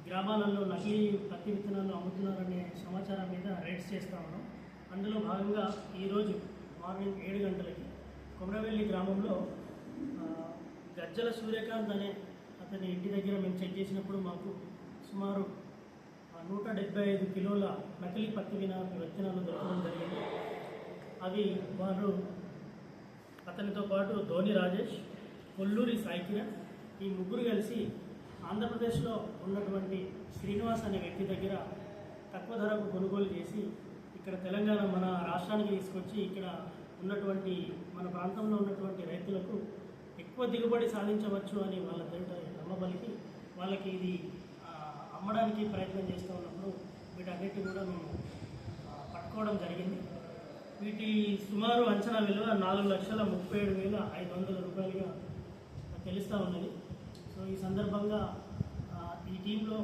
గ్రామాలలో నకిలీ పత్తి విత్తనాలు అమ్ముతున్నారనే సమాచారం మీద రైడ్స్ చేస్తూ ఉన్నాం. అందులో భాగంగా ఈరోజు మార్నింగ్ 7 గంటలకి కొమరవెల్లి గ్రామంలో గజ్జల సూర్యకాంత్ అనే అతని ఇంటి దగ్గర మేము చెక్ చేసినప్పుడు మాకు సుమారు 175 కిలోల నకిలీ పత్తి విత్తనాలు దొరకడం జరిగింది. అవి వారు అతనితో పాటు ధోని రాజేష్, కొల్లూరి సాయికిరణ్ ఈ ముగ్గురు కలిసి ఆంధ్రప్రదేశ్లో ఉన్నటువంటి శ్రీనివాస్ అనే వ్యక్తి దగ్గర తక్కువ ధరకు కొనుగోలు చేసి ఇక్కడ తెలంగాణ మన రాష్ట్రానికి తీసుకొచ్చి ఇక్కడ ఉన్నటువంటి మన ప్రాంతంలో ఉన్నటువంటి రైతులకు ఎక్కువ దిగుబడి సాధించవచ్చు అని వాళ్ళ నమ్మబలికి వాళ్ళకి ఇది అమ్మడానికి ప్రయత్నం చేస్తూ ఉన్నప్పుడు వీటన్నిటి కూడా మేము పట్టుకోవడం జరిగింది. వీటి సుమారు అంచనా విలువ 4,37,500 రూపాయలుగా తెలుస్తూ ఉన్నది. సో ఈ సందర్భంగా ఈ టీంలో